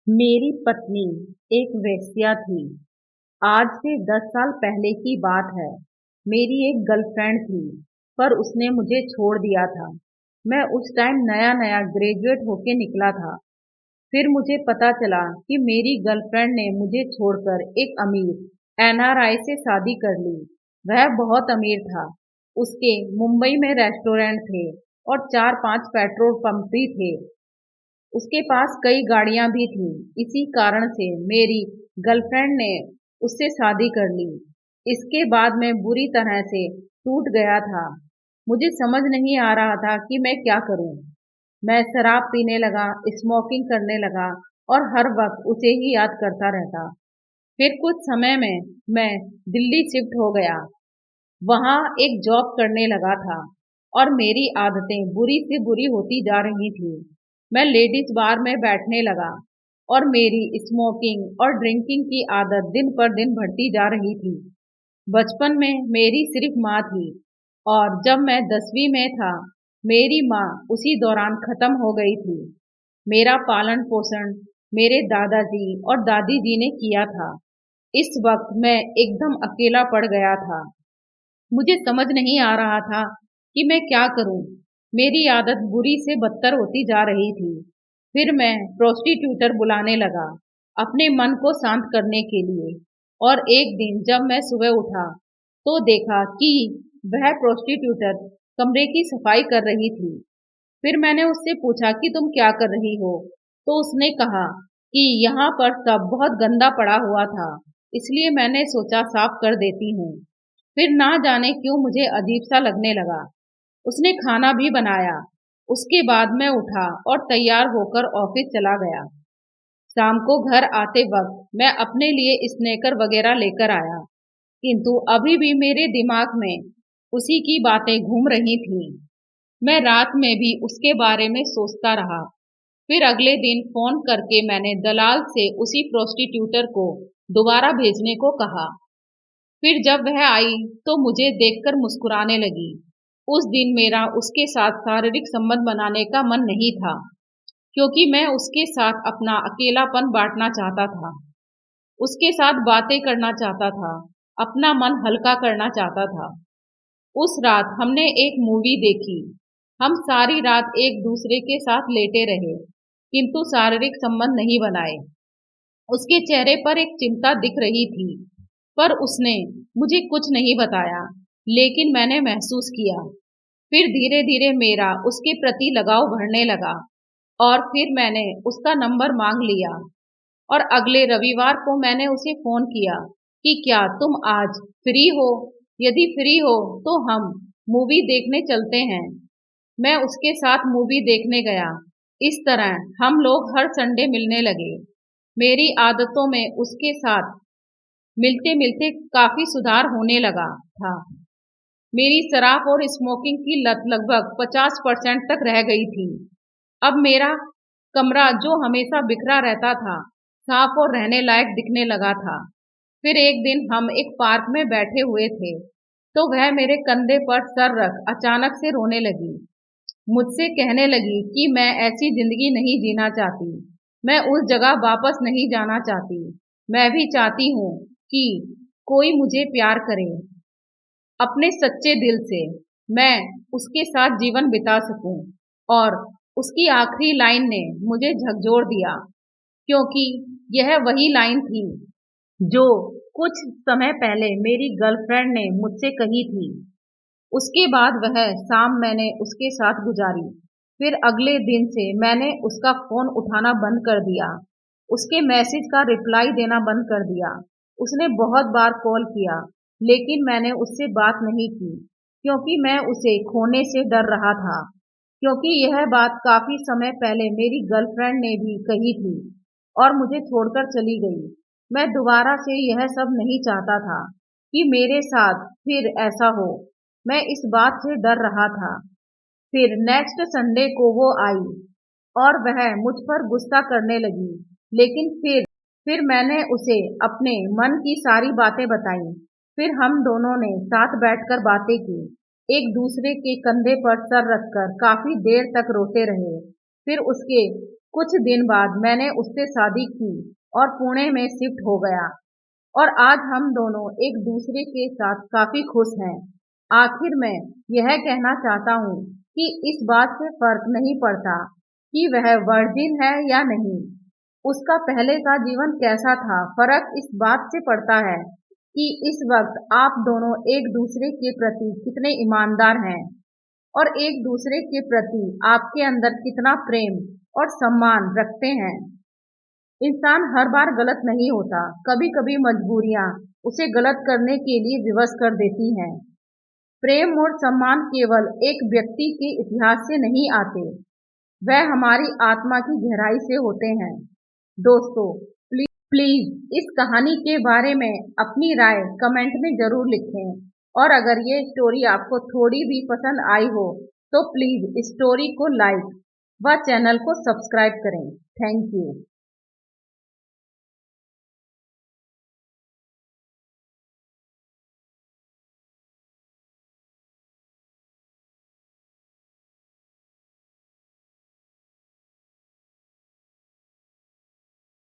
मेरी पत्नी एक वेश्या थी। आज से 10 साल पहले की बात है। मेरी एक गर्लफ्रेंड थी, पर उसने मुझे छोड़ दिया था। मैं उस टाइम नया नया ग्रेजुएट होके निकला था। फिर मुझे पता चला कि मेरी गर्लफ्रेंड ने मुझे छोड़कर एक अमीर एनआरआई से शादी कर ली। वह बहुत अमीर था। उसके मुंबई में रेस्टोरेंट थे और 4-5 पेट्रोल पंप भी थे। उसके पास कई गाड़ियां भी थीं। इसी कारण से मेरी गर्लफ्रेंड ने उससे शादी कर ली। इसके बाद मैं बुरी तरह से टूट गया था। मुझे समझ नहीं आ रहा था कि मैं क्या करूं। मैं शराब पीने लगा, स्मोकिंग करने लगा और हर वक्त उसे ही याद करता रहता। फिर कुछ समय में मैं दिल्ली शिफ्ट हो गया। वहां एक जॉब करने लगा था और मेरी आदतें बुरी से बुरी होती जा रही थी। मैं लेडीज बार में बैठने लगा और मेरी स्मोकिंग और ड्रिंकिंग की आदत दिन पर दिन बढ़ती जा रही थी। बचपन में मेरी सिर्फ माँ थी और जब मैं 10वीं में था, मेरी माँ उसी दौरान खत्म हो गई थी। मेरा पालन पोषण मेरे दादाजी और दादी जी ने किया था। इस वक्त मैं एकदम अकेला पड़ गया था। मुझे समझ नहीं आ रहा था कि मैं क्या करूं। मेरी आदत बुरी से बदतर होती जा रही थी। फिर मैं प्रोस्टिट्यूटर बुलाने लगा अपने मन को शांत करने के लिए। और एक दिन जब मैं सुबह उठा तो देखा कि वह प्रोस्टिट्यूटर कमरे की सफाई कर रही थी। फिर मैंने उससे पूछा कि तुम क्या कर रही हो। तो उसने कहा कि यहाँ पर सब बहुत गंदा पड़ा हुआ था, इसलिए मैंने सोचा साफ कर देती हूँ। फिर ना जाने क्यों मुझे अजीब सा लगने लगा। उसने खाना भी बनाया। उसके बाद मैं उठा और तैयार होकर ऑफिस चला गया। शाम को घर आते वक्त मैं अपने लिए स्नैकर वगैरह लेकर आया, किंतु अभी भी मेरे दिमाग में उसी की बातें घूम रही थीं। मैं रात में भी उसके बारे में सोचता रहा। फिर अगले दिन फोन करके मैंने दलाल से उसी प्रोस्टिट्यूटर को दोबारा भेजने को कहा। फिर जब वह आई तो मुझे देखकर मुस्कुराने लगी। उस दिन मेरा उसके साथ शारीरिक संबंध बनाने का मन नहीं था, क्योंकि मैं उसके साथ अपना अकेलापन बांटना चाहता था, उसके साथ बातें करना चाहता था, अपना मन हल्का करना चाहता था। उस रात हमने एक मूवी देखी। हम सारी रात एक दूसरे के साथ लेटे रहे, किंतु शारीरिक संबंध नहीं बनाए। उसके चेहरे पर एक चिंता दिख रही थी, पर उसने मुझे कुछ नहीं बताया, लेकिन मैंने महसूस किया। फिर धीरे धीरे मेरा उसके प्रति लगाव बढ़ने लगा और फिर मैंने उसका नंबर मांग लिया। और अगले रविवार को मैंने उसे फोन किया कि क्या तुम आज फ्री हो? यदि फ्री हो तो हम मूवी देखने चलते हैं। मैं उसके साथ मूवी देखने गया। इस तरह हम लोग हर संडे मिलने लगे। मेरी आदतों में उसके साथ मिलते मिलते काफी सुधार होने लगा था। मेरी शराब और स्मोकिंग की लत लगभग 50% तक रह गई थी। अब मेरा कमरा जो हमेशा बिखरा रहता था, साफ और रहने लायक दिखने लगा था। फिर एक दिन हम एक पार्क में बैठे हुए थे, तो वह मेरे कंधे पर सर रख अचानक से रोने लगी। मुझसे कहने लगी कि मैं ऐसी जिंदगी नहीं जीना चाहती, मैं उस जगह वापस नहीं जाना चाहती। मैं भी चाहती हूँ कि कोई मुझे प्यार करे अपने सच्चे दिल से, मैं उसके साथ जीवन बिता सकूं। और उसकी आखिरी लाइन ने मुझे झकझोर दिया, क्योंकि यह वही लाइन थी जो कुछ समय पहले मेरी गर्लफ्रेंड ने मुझसे कही थी। उसके बाद वह शाम मैंने उसके साथ गुजारी। फिर अगले दिन से मैंने उसका फोन उठाना बंद कर दिया, उसके मैसेज का रिप्लाई देना बंद कर दिया। उसने बहुत बार कॉल किया, लेकिन मैंने उससे बात नहीं की, क्योंकि मैं उसे खोने से डर रहा था। क्योंकि यह बात काफी समय पहले मेरी गर्लफ्रेंड ने भी कही थी और मुझे छोड़कर चली गई। मैं दोबारा से यह सब नहीं चाहता था कि मेरे साथ फिर ऐसा हो। मैं इस बात से डर रहा था। फिर नेक्स्ट संडे को वो आई और वह मुझ पर गुस्सा करने लगी, लेकिन फिर मैंने उसे अपने मन की सारी बातें बताई। फिर हम दोनों ने साथ बैठकर बातें की, एक दूसरे के कंधे पर सर रखकर काफी देर तक रोते रहे। फिर उसके कुछ दिन बाद मैंने उससे शादी की और पुणे में शिफ्ट हो गया और आज हम दोनों एक दूसरे के साथ काफी खुश हैं। आखिर मैं यह कहना चाहता हूँ कि इस बात से फर्क नहीं पड़ता कि वह वर्जिन है या नहीं, उसका पहले का जीवन कैसा था। फर्क इस बात से पड़ता है कि इस वक्त आप दोनों एक दूसरे के प्रति कितने ईमानदार हैं और एक दूसरे के प्रति आपके अंदर कितना प्रेम और सम्मान रखते हैं। इंसान हर बार गलत नहीं होता, कभी कभी मजबूरियां उसे गलत करने के लिए विवश कर देती हैं। प्रेम और सम्मान केवल एक व्यक्ति के इतिहास से नहीं आते, वह हमारी आत्मा की गहराई से होते हैं। दोस्तों, प्लीज इस कहानी के बारे में अपनी राय कमेंट में जरूर लिखें और अगर ये स्टोरी आपको थोड़ी भी पसंद आई हो तो प्लीज स्टोरी को लाइक व चैनल को सब्सक्राइब करें। Thank you.